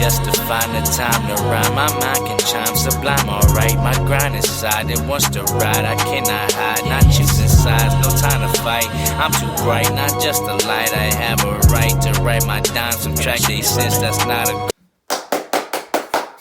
just to find the time to rhyme. My mind can chime sublime, alright. My grind inside, it wants to ride. I cannot hide, not choosing sides, no time to fight. I'm too bright, not just a light. I have a right to write my dimes, subtract they cents. That's not a.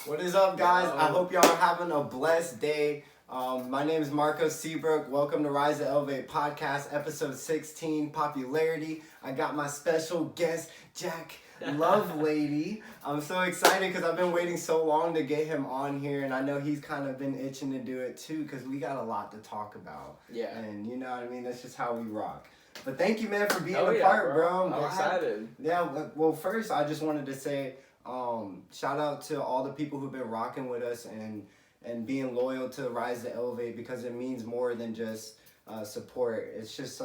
What is up, guys? I hope y'all are having a blessed day. My name is Marco Seabrook. Welcome to Rise to Elevate Podcast, episode 16, Popularity. I got my special guest, Jack Lovelady. I'm so excited because I've been waiting so long to get him on here, and I know he's kind of been itching to do it too because we got a lot to talk about. Yeah. And you know what I mean? That's just how we rock. But thank you, man, for being a part, bro. I'm excited. Yeah, well, first, I just wanted to say shout out to all the people who've been rocking with us and being loyal to Rise to Elevate, because it means more than just support. It's just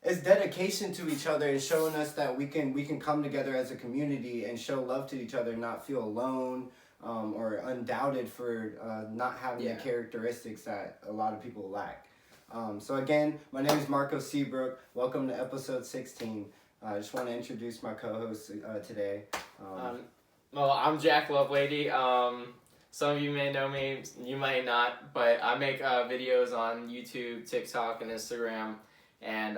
it's dedication to each other and showing us that we can come together as a community and show love to each other and not feel alone or undoubted for not having the characteristics that a lot of people lack. So again, my name is Marco Seabrook. Welcome to episode 16. I just want to introduce my co-host today. Well, I'm Jack Lovelady. Some of you may know me, you might not, but I make videos on YouTube, TikTok, and Instagram. And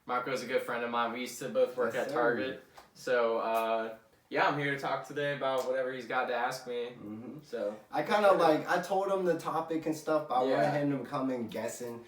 Marco's a good friend of mine. We used to both work at Target. So, yeah, I'm here to talk today about whatever he's got to ask me. Mm-hmm. So I kind of I told him the topic and stuff, but I wanted him to come in guessing.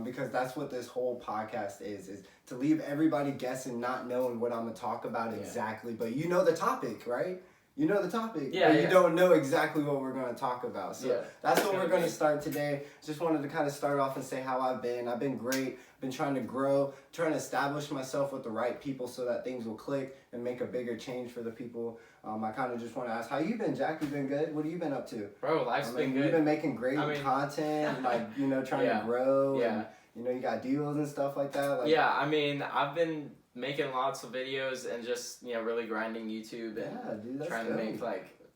Because that's what this whole podcast is to leave everybody guessing, not knowing what I'm going to talk about exactly. But you know the topic, right? You know the topic, but you don't know exactly what we're going to talk about. So that's what we're going to start today. Just wanted to kind of start off and say how I've been. I've been great. Been trying to grow, trying to establish myself with the right people so that things will click and make a bigger change for the people. I kind of just want to ask, how you been, Jack? You been good? What have you been up to? Bro, life's been good. You've been making great content, trying to grow. Yeah. And, you got deals and stuff like that. I've been making lots of videos and just, really grinding YouTube and trying to make,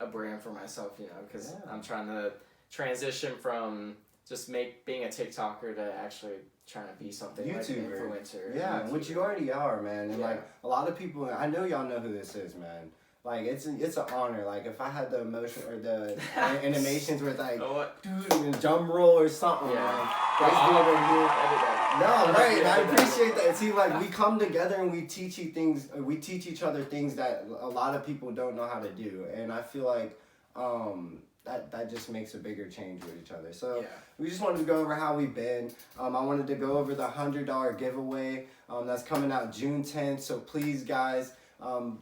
a brand for myself, because I'm trying to transition from just being a TikToker to actually trying to be something YouTuber. Like an influencer. Yeah, which you already are, man. And, a lot of people, I know y'all know who this is, man. It's an honor. If I had the emotion or the animations with dude, drum roll or something, man. No, right. I appreciate that. See, we come together and we teach each other things that a lot of people don't know how to do, and I feel like that just makes a bigger change with each other. So we just wanted to go over how we've been. I wanted to go over the $100 giveaway that's coming out June 10th. So please, guys.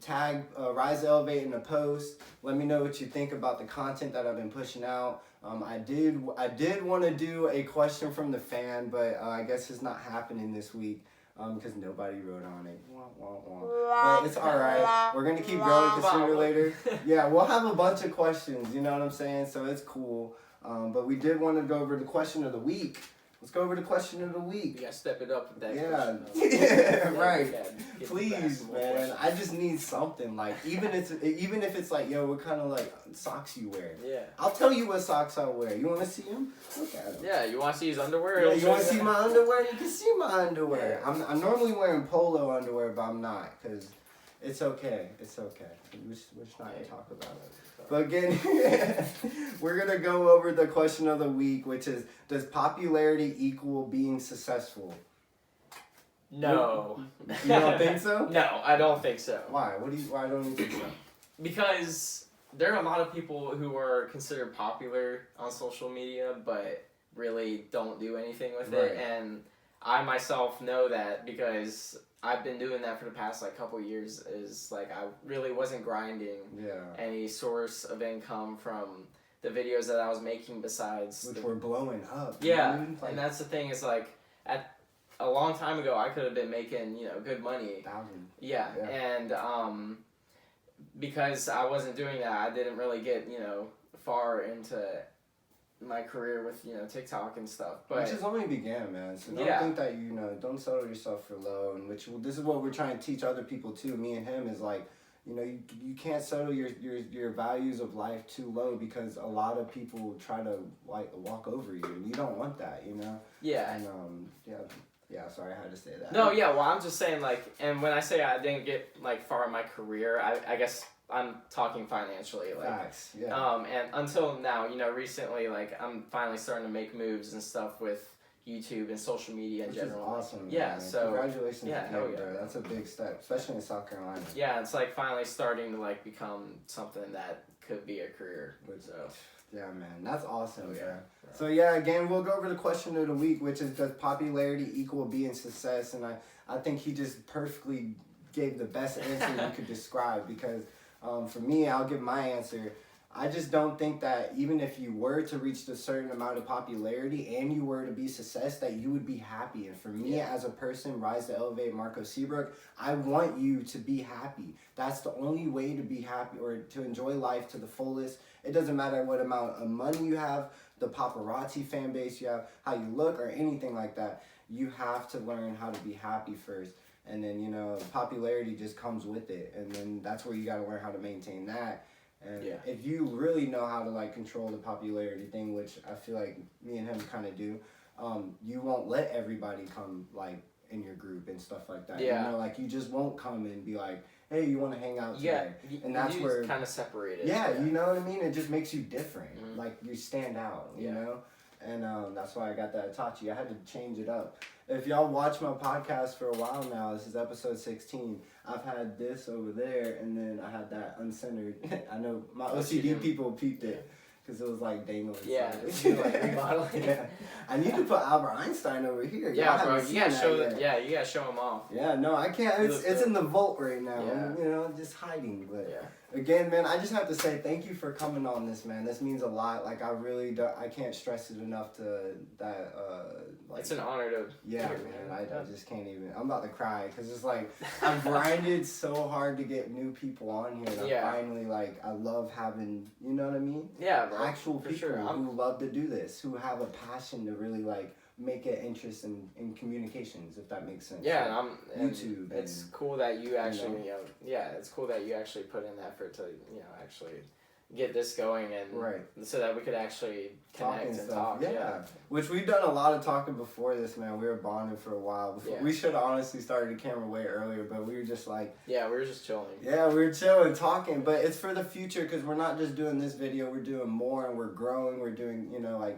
Tag Rise to Elevate in a post. Let me know what you think about the content that I've been pushing out. I did want to do a question from the fan, but I guess it's not happening this week because nobody wrote on it. But it's all right. We're gonna keep growing sooner or later. Yeah, we'll have a bunch of questions. You know what I'm saying? So it's cool. But we did want to go over the question of the week. Let's go over the question of the week. You gotta step it up with that question. Yeah, right. Please, man. I just need something. Even if it's yo, what kind of socks you wear? Yeah. I'll tell you what socks I wear. You want to see them? Look at them. Yeah. You want to see his underwear? Yeah. You want to see my underwear? You can see my underwear. I'm normally wearing polo underwear, but I'm not because it's okay. It's okay. We're just not gonna talk about it. But again, we're going to go over the question of the week, which is, does popularity equal being successful? No. You don't think so? No, I don't think so. Why? Why don't you think so? Because there are a lot of people who are considered popular on social media, but really don't do anything with it. And I myself know that because I've been doing that for the past couple years. Is I really wasn't grinding any source of income from the videos that I was making besides which were blowing up. Yeah, and that's the thing is at a long time ago I could have been making good money. Thousand. Yeah, and because I wasn't doing that, I didn't really get far into my career with TikTok and stuff, but which has only began, man. So don't think that don't settle yourself for low. And this is what we're trying to teach other people too. Me and him is you can't settle your values of life too low because a lot of people try to walk over you, and you don't want that, Yeah. And yeah. Sorry, I had to say that. No, yeah. Well, I'm just saying and when I say I didn't get far in my career, I guess I'm talking financially, like, facts, yeah. and until now, recently, like, I'm finally starting to make moves and stuff with YouTube and social media in Which general. is awesome. Yeah, man. so congratulations yeah, to you, bro. That's a big step, especially in South Carolina. Yeah, it's like finally starting to like become something that could be a career. So yeah, man, that's awesome, yeah. bro. So yeah, again, we'll go over the question of the week, which is, does popularity equal being success? And I think he just perfectly gave the best answer you could describe, because for me, I'll give my answer. I just don't think that even if you were to reach a certain amount of popularity and you were to be success, that you would be happy. And for me, as a person, Rise to Elevate Marco Seabrook, I want you to be happy. That's the only way to be happy, or to enjoy life to the fullest. It doesn't matter what amount of money you have, the paparazzi fan base you have, how you look, or anything like that. You have to learn how to be happy first. And then, popularity just comes with it. And then that's where you got to learn how to maintain that. And if you really know how to like control the popularity thing, which I feel like me and him kind of do, you won't let everybody come like in your group and stuff like that. Yeah. Like you just won't come and be like, hey, you want to hang out today? And that's you where kind of separated. Yeah, you know what I mean? It just makes you different. Mm-hmm. Like you stand out, you know? And that's why I got that Itachi. I had to change it up. If y'all watch my podcast for a while now, this is episode 16. I've had this over there, and then I had that uncentered. I know my OCD people peeped it, because it was like dangling. Yeah, like remodeling. Yeah. I need to put Albert Einstein over here. Yeah, bro, you gotta show that. Yeah, you gotta show him off. Yeah, no, I can't. It's in the vault right now. Yeah. Just hiding. But again, man, I just have to say thank you for coming on this, man. This means a lot. Like I really do, I can't stress it enough like, it's an honor to. Yeah, man. I just can't even. I'm about to cry, because it's like I've grinded so hard to get new people on here. And I finally I love having, you know what I mean? Yeah, bro. Actual people who love to do this, who have a passion to really make an interest in communications, if that makes sense. Yeah, and YouTube. It's cool that you actually, it's cool that you actually put in the effort to, actually get this going, and so that we could actually connect and talk. Yeah, which we've done a lot of talking before this, man. We were bonding for a while. We should have honestly started the camera way earlier, but we were just like... Yeah, we were just chilling. Yeah, we were chilling, talking, but it's for the future, because we're not just doing this video, we're doing more, and we're growing. We're doing,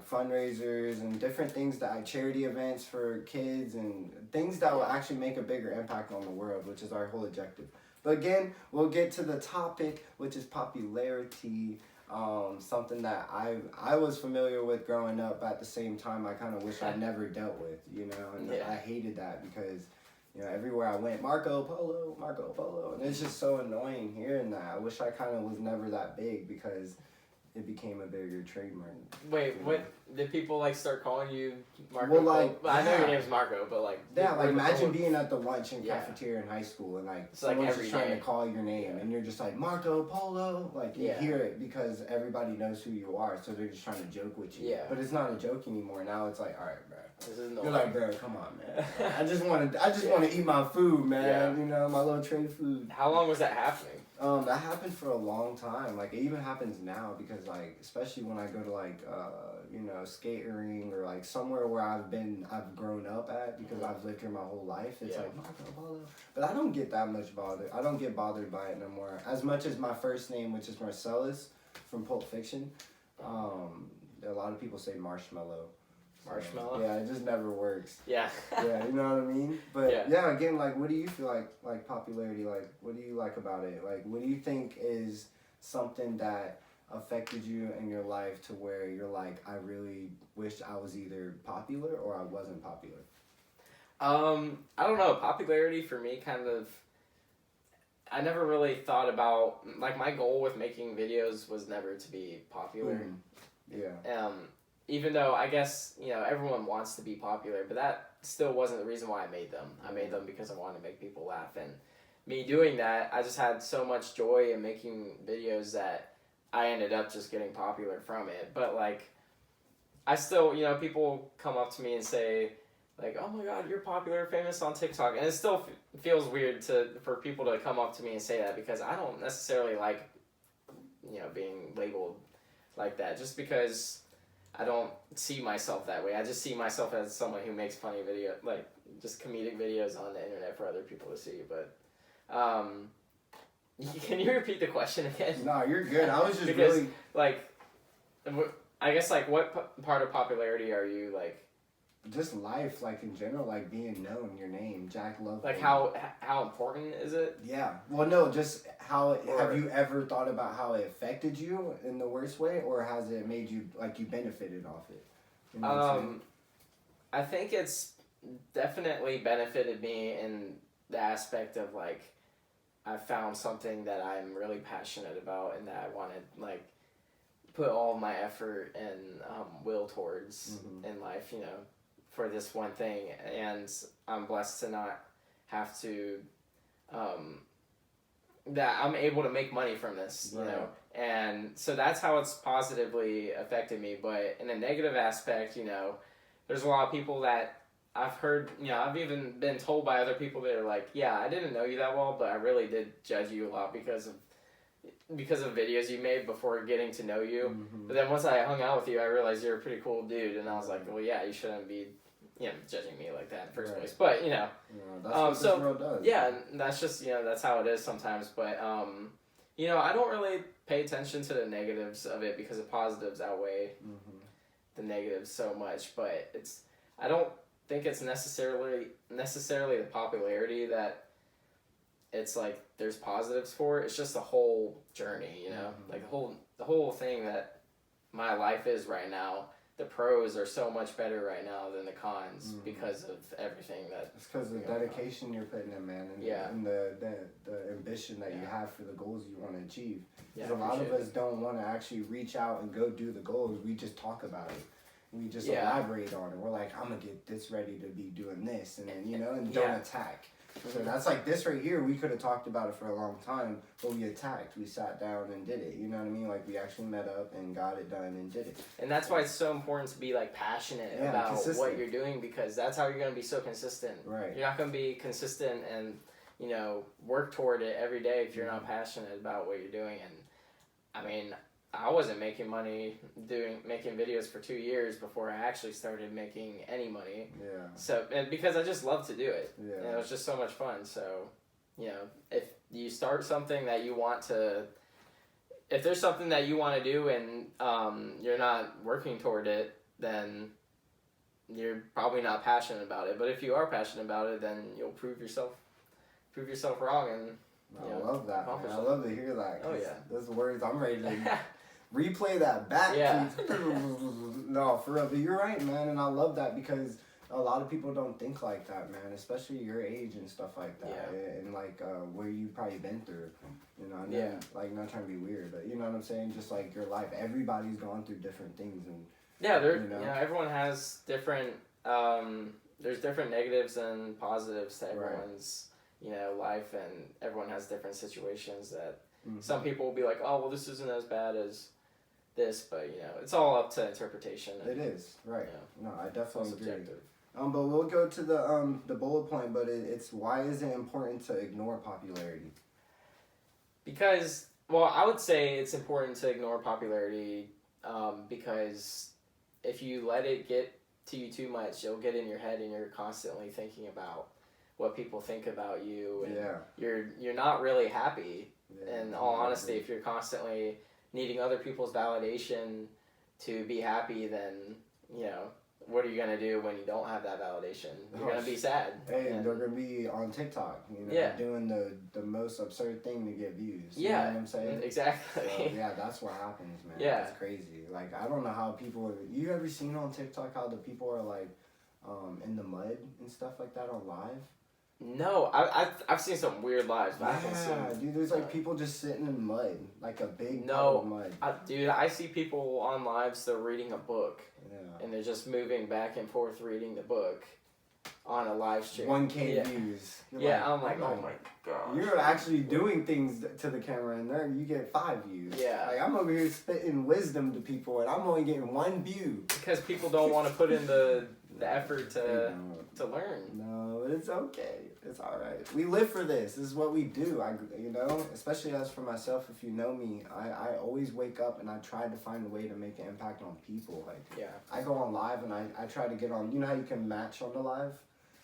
fundraisers and different things, charity events for kids, and things that will actually make a bigger impact on the world, which is our whole objective. But again, we'll get to the topic, which is popularity. Something that I was familiar with growing up, but at the same time I kind of wish I never dealt with, and I hated that, because everywhere I went, Marco Polo, and it's just so annoying hearing that. I wish I kind of was never that big, because it became a bigger trademark. Wait, what did people start calling you Marco? Well, I know your name's Marco, but imagine being at the lunch and cafeteria in high school, and someone's just trying to call your name, and you're just like Marco Polo, you hear it because everybody knows who you are, so they're just trying to joke with you. But it's not a joke anymore. Now it's like, all right, bro. You're like, bro, come on, man. I just want to eat my food, man. My little tray of food. How long was that happening? That happened for a long time. It even happens now, because especially when I go to skatering, or somewhere where I've grown up at, because I've lived here my whole life. It's like Marco Polo. But I don't get that much bothered. I don't get bothered by it no more. As much as my first name, which is Marcellus from Pulp Fiction. A lot of people say Marshmallow. Marshmallow? Yeah, it just never works. Yeah. Yeah, you know what I mean? But again, what do you feel like popularity, what do you like about it? What do you think is something that affected you in your life to where you're like, I really wish I was either popular or I wasn't popular? I don't know. Popularity for me I never really thought about, my goal with making videos was never to be popular. Yeah. Even though I guess, everyone wants to be popular, but that still wasn't the reason why I made them. I made them because I wanted to make people laugh. And me doing that, I just had so much joy in making videos that I ended up just getting popular from it. But, I still, people come up to me and say, oh my God, you're popular, famous on TikTok. And it still feels weird for people to come up to me and say that, because I don't necessarily like, being labeled like that, just because I don't see myself that way. I just see myself as someone who makes funny video, just comedic videos on the internet for other people to see. But Can you repeat the question again? No, you're good. I was just because, really like, I guess like what part of popularity are you like? just life, like in general, like being known, your name, Jack Love. Like how important is it? Yeah. Well, no, just how Or- have you ever thought about how it affected you in the worst way, or has it made you like you benefited off it? You know what I'm saying? I think it's definitely benefited me in the aspect of like I found something that I'm really passionate about and that I want to like put all of my effort and will towards in life, you know, for this one thing. And I'm blessed to not have to that I'm able to make money from this, you know. And so that's how it's positively affected me. But in a negative aspect, you know, there's a lot of people that I've heard, you know, I've even been told by other people that are like, yeah, I didn't know you that well, but I really did judge you a lot because of videos you made before getting to know you. But then once I hung out with you, I realized you're a pretty cool dude, and I was like, well, yeah, you shouldn't be, you know, judging me like that in the first place. But, you know, that's what this world does. Yeah, and that's just, you know, that's how it is sometimes. But, you know, I don't really pay attention to the negatives of it because the positives outweigh the negatives so much. But I don't think it's necessarily the popularity that it's like there's positives for. It's just the whole journey, you know, like the whole thing that my life is right now. The pros are so much better right now than the cons because of everything that. It's because of the dedication you're putting in, man, and the ambition that you have for the goals you want to achieve. Because a lot of us don't want to actually reach out and go do the goals. We just talk about it. We just elaborate on it. We're like, I'm gonna get this ready to be doing this, and then and don't attack. So that's like this right here. We could have talked about it for a long time, but we attacked. We sat down and did it. You know what I mean? Like we actually met up and got it done and did it. And that's why it's so important to be like passionate about what you're doing, because that's how you're gonna be so consistent. Right. You're not gonna be consistent and work toward it every day if you're not passionate about what you're doing. And I mean, I wasn't making money making videos for 2 years before I actually started making any money. Yeah. So, and because I just love to do it. Yeah. And it was just so much fun. So, if you start something that you want to, if there's something that you want to do and you're not working toward it, then you're probably not passionate about it. But if you are passionate about it, then you'll prove yourself wrong and. I love that, man. I love to hear that. Oh yeah. Those words, I'm ready to replay that back. Yeah. No, for real. But you're right, man. And I love that because a lot of people don't think like that, man. Especially your age and stuff like that. Yeah. And like where you've probably been through. You know, like not trying to be weird, but you know what I'm saying? Just like your life. Everybody's gone through different things. And everyone has different, there's different negatives and positives to everyone's life, and everyone has different situations that some people will be like, oh, well, this isn't as bad as this, but it's all up to interpretation. It is, right. No, I definitely agree. Subjective. But we'll go to the bullet point, but it's why is it important to ignore popularity? Because, well, I would say it's important to ignore popularity because if you let it get to you too much, you'll get in your head and you're constantly thinking about what people think about you, and you're not really happy. In all honesty, if you're constantly needing other people's validation to be happy, then what are you gonna do when you don't have that validation? You're gonna be sad. Hey, they're gonna be on TikTok, doing the most absurd thing to get views. You know what I'm saying? Exactly. So, that's what happens, man. Yeah. It's crazy. Like I don't know how people. You ever seen on TikTok how the people are like, in the mud and stuff like that on live? No, I've seen some weird lives. But Dude, there's like people just sitting in mud, like a big no, of mud. Dude, I see people on lives. They're reading a book, and they're just moving back and forth reading the book on a live stream. 1K views. I'm like, oh my god. You're actually doing things to the camera, and there you get 5 views. Yeah. Like I'm over here spitting wisdom to people, and I'm only getting 1 view. Because people don't want to put in the effort to learn. No, it's okay. It's all right. We live for this. This is what we do. Especially as for myself, if you know me, I always wake up and I try to find a way to make an impact on people. Like I go on live and I try to get on. You know how you can match on the live?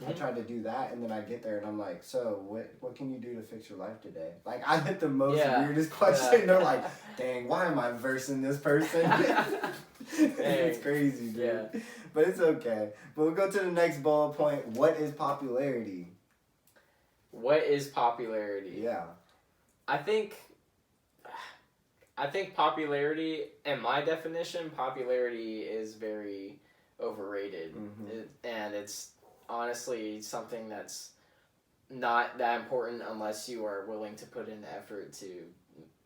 I tried to do that, and then I get there and I'm like, so what can you do to fix your life today? Like, I hit the most weirdest question. They're like, dang, why am I versing this person? It's crazy, dude. Yeah. But it's okay. But we'll go to the next bullet point. What is popularity? What is popularity? Yeah. I think popularity, in my definition, popularity is very overrated. And it's honestly something that's not that important unless you are willing to put in the effort to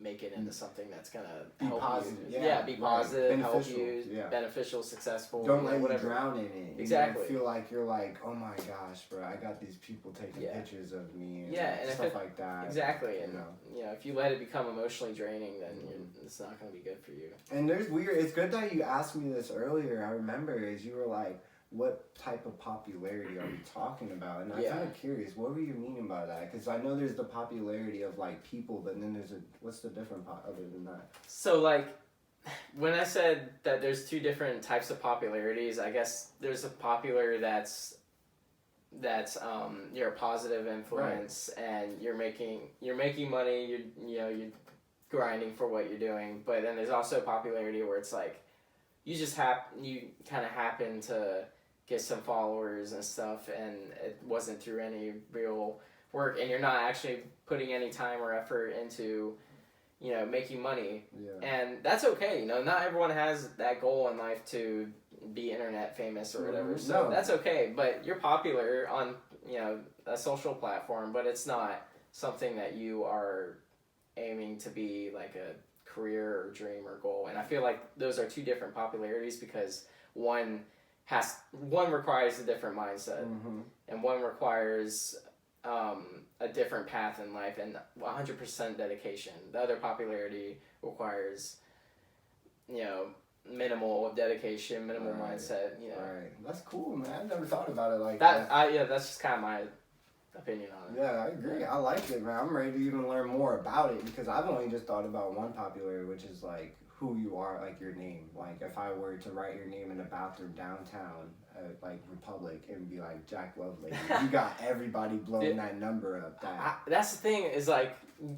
make it into something that's gonna help positive. you. Yeah, be positive, help beneficial. you, beneficial, successful. Don't let you drown in it. Exactly. You feel like you're like, oh my gosh, bro, I got these people taking pictures of me and and stuff like that. Exactly. And if you let it become emotionally draining, then it's not gonna be good for you. And there's weird. It's good that you asked me this earlier. I remember is you were like, what type of popularity are we talking about? And I'm kind of curious, what were you meaning by that? Because I know there's the popularity of like people, but then what's the different other than that? So like, when I said that there's two different types of popularities, I guess there's a popular that's you're a positive influence and you're making money, you're grinding for what you're doing. But then there's also popularity where it's like you kind of happen to get some followers and stuff, and it wasn't through any real work, and you're not actually putting any time or effort into making money. And that's okay. Not everyone has that goal in life to be internet famous or whatever, so that's okay. But you're popular on a social platform, but it's not something that you are aiming to be like a career or dream or goal. And I feel like those are two different popularities because one requires a different mindset, and one requires a different path in life and 100% dedication. The other popularity requires minimal of dedication, minimal mindset. Right. That's cool, man. I never thought about it like that. That's just kind of my opinion on it. Yeah, I agree. I like it, man. I'm ready to even learn more about it because I've only just thought about one popularity, which is like who you are, like your name. Like if I were to write your name in a bathroom downtown, like Republic, and be like Jack Lovelady, you got everybody blowing that number up. That's the thing is like,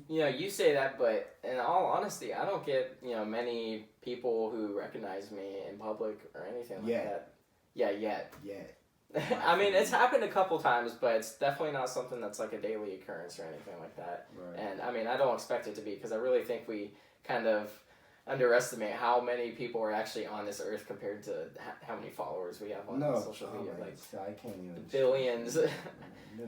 you say that, but in all honesty, I don't get many people who recognize me in public or anything like that. Yeah, yet. I mean, it's happened a couple times, but it's definitely not something that's like a daily occurrence or anything like that. Right. And I mean, I don't expect it to be because I really think we kind of underestimate how many people are actually on this earth compared to how many followers we have on social media. I can't even. Billions.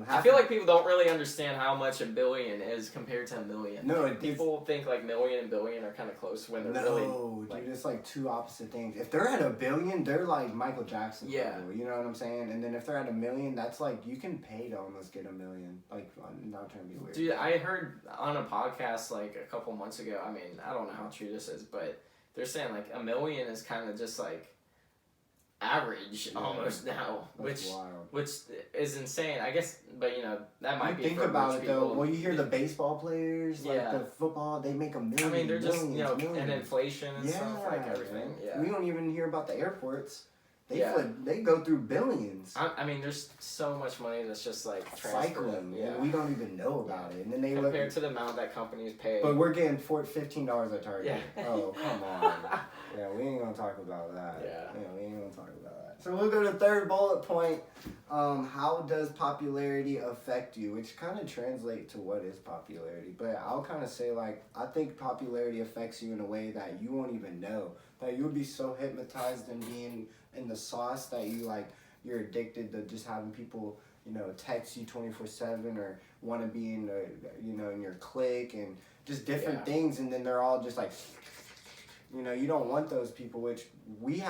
I feel like people don't really understand how much a billion is compared to a million. No, people think like million and billion are kind of close when they're really. No, dude, it's like two opposite things. If they're at a billion, they're like Michael Jackson. Level, you know what I'm saying? And then if they're at a million, that's like you can pay to almost get a million. Like, I'm not trying to be weird. Dude, I heard on a podcast like a couple months ago. I mean, I don't know how true this is, but they're saying like a million is kind of just like average almost now, which is insane. I guess, but that might be. Think for about rich it people. though. Well, you hear the baseball players, like the football, they make a million. I mean, they're just millions. and inflation and stuff like everything. Yeah, we don't even hear about the airports. They go through billions. I mean, there's so much money that's just like cycling. Yeah, we don't even know about it. And then they compared to the amount that companies pay. But we're getting $15 at Target. Yeah. Oh, come on. Yeah, we ain't gonna talk about that. Yeah, we ain't gonna talk about that. So we'll go to the third bullet point. How does popularity affect you? Which kind of translates to what is popularity. But I'll kind of say like I think popularity affects you in a way that you won't even know. That you would be so hypnotized in being in the sauce that you're addicted to just having people text you 24/7 or want to be in in your clique and just different things, and then they're all just like you don't want those people, which me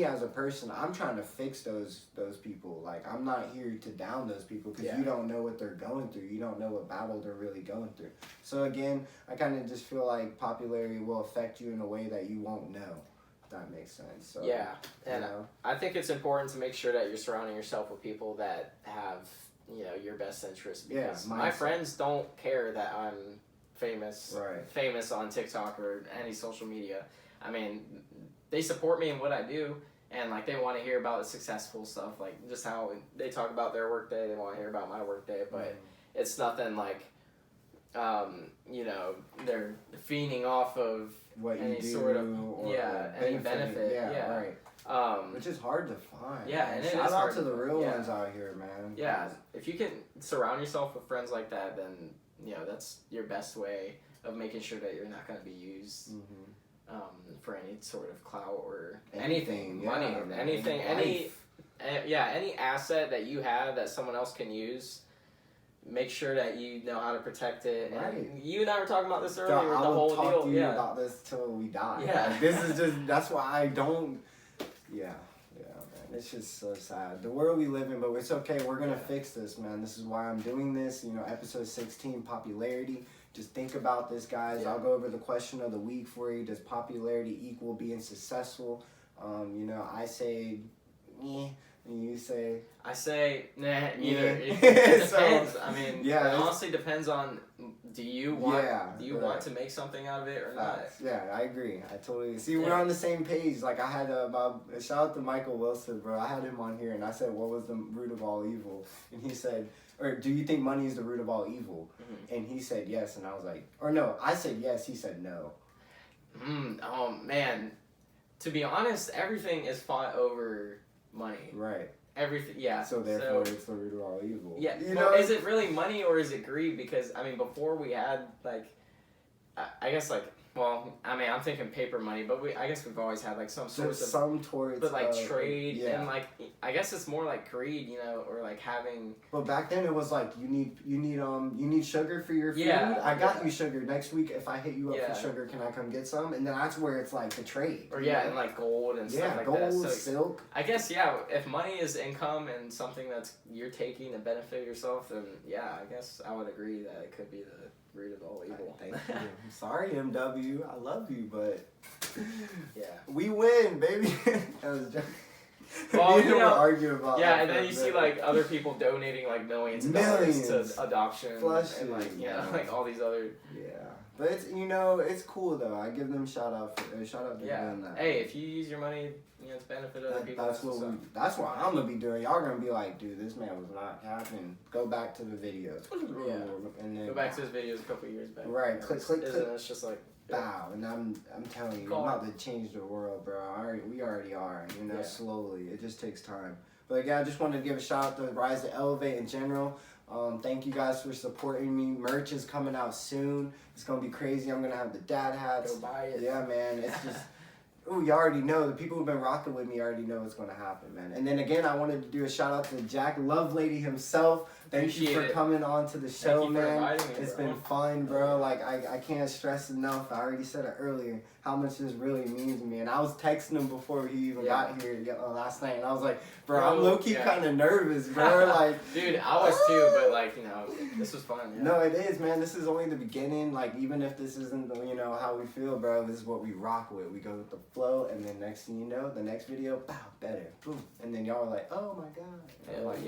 as a person, I'm trying to fix those people. Like I'm not here to down those people because you don't know what they're going through. You don't know what battle they're really going through. So again, I kind of just feel like popularity will affect you in a way that you won't know. That makes sense. So, and I think it's important to make sure that you're surrounding yourself with people that have your best interest, because my friends don't care that I'm famous on TikTok or any social media. I mean, they support me in what I do, and like they want to hear about the successful stuff, like just how they talk about their work day. They want to hear about my work day, but it's nothing like, you know, they're feeding off of what any you do sort of any benefit. benefit. Right. Which is hard to find. Yeah, and shout out to the real ones out here, man. Yeah, if you can surround yourself with friends like that, then you know that's your best way of making sure that you're not going to be used for any sort of clout or anything, money, anything, any asset that you have that someone else can use. Make sure that you know how to protect it. Right. And you and I were talking about this earlier. I the will whole talk deal. to you about this till we die. Yeah. Like, this is just, that's why I don't, man. It's just so sad. The world we live in, but it's okay. We're going to fix this, man. This is why I'm doing this. You know, episode 16, popularity. Just think about this, guys. Yeah. I'll go over the question of the week for you. Does popularity equal being successful? You know, I say, and you say, I say, nah, either. Yeah. It So, depends. I mean, yeah, it honestly depends on do you want right. to make something out of it or not? Yeah, I agree. I totally see. We're on the same page. Like I had shout out to Michael Wilson, bro. I had him on here, and I said, "What was the root of all evil?" And he said, "Or do you think money is the root of all evil?" And he said yes, and I was like, or no, I said yes. He said no. Oh man, to be honest, everything is fought over money. Right. Everything, yeah. So therefore, it's the root of all evil. Yeah. You well, know, is it really money or is it greed? Because I mean, before we had like, I guess like, well, I mean, I'm thinking paper money, but I guess we've always had like some sort of towards, but like trade and like, I guess it's more like greed, you know, or like having. But back then it was like you need sugar for your food. Yeah, I got you sugar. Next week if I hit you up for sugar, can I come get some? And then that's where it's like the trade. Or and like gold and stuff like gold, that. So silk. I guess if money is income and something that's you're taking to benefit yourself, then I guess I would agree that it could be the root of all evil. Thank you. I'm sorry, MW. I love you, but we win, baby. That was just. Well, you know, arguing about and then you see like other people donating like millions of dollars to adoption and like like all these other. Yeah, but it's it's cool though. I give them shout out to doing that. Hey, if you use your money, to benefit other people. That's what I'm gonna be doing. Y'all gonna be like, dude, this man was not happening. Go back to the videos. And then go back to his videos a couple years back. Right, click. It's just like. Bow, and I'm telling you, I'm about to change the world, bro. We already are, slowly. It just takes time. But I just wanted to give a shout out to Rise to Elevate in general. Thank you guys for supporting me. Merch is coming out soon. It's gonna be crazy. I'm gonna have the dad hats. Go buy it. Yeah, man. It's just. Ooh, you already know. The people who've been rocking with me already know what's going to happen, man. And then again, I wanted to do a shout out to Jack Lovelady himself. Thank you for coming on to the show, man. It's been fun, bro. Like, I can't stress enough. I already said it earlier, how much this really means to me. And I was texting him before he even got here last night. And I was like, bro, I'm low-key kind of nervous, bro. Like, dude, I was too, but like, this was fun. Yeah. No, it is, man. This is only the beginning. Like, even if this isn't, how we feel, bro, this is what we rock with. We go with the flow, and then next thing you know, the next video, bow, better, boom. And then y'all are like, oh my God. Yeah, like,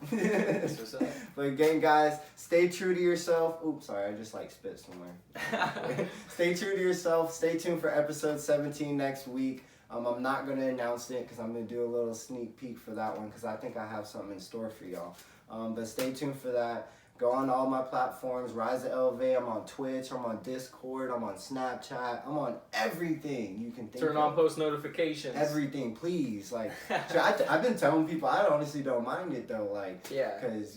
That's what's up. But again, guys, stay true to yourself. Oops, sorry, I just spit somewhere. Stay true to yourself. Stay tuned for episode 17 next week. I'm not going to announce it because I'm going to do a little sneak peek for that one because I think I have something in store for y'all. But stay tuned for that. Go on all my platforms, Rise to Elevate. I'm on Twitch, I'm on Discord, I'm on Snapchat, I'm on everything you can think of. Turn on post notifications. Everything, please. Like, I've been telling people I honestly don't mind it though. Like, because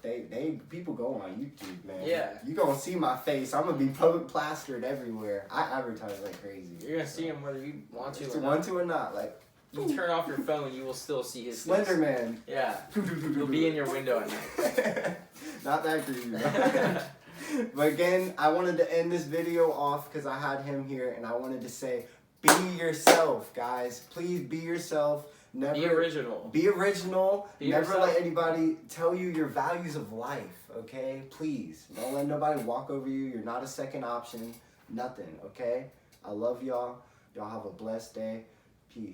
they people go on YouTube, man. Yeah. You gonna see my face. I'm gonna be plastered everywhere. I advertise like crazy. You're gonna see him whether you want to or not. Like. You turn off your phone, you will still see his Slender face. Man. Yeah. He'll be in your window at night. Not that creepy. But again, I wanted to end this video off because I had him here and I wanted to say, be yourself, guys. Please be yourself. Never be original. Be original. Be Never yourself. let anybody tell you your values of life, okay? Please. Don't let nobody walk over you. You're not a second option. Nothing, okay? I love y'all. Y'all have a blessed day. Peace.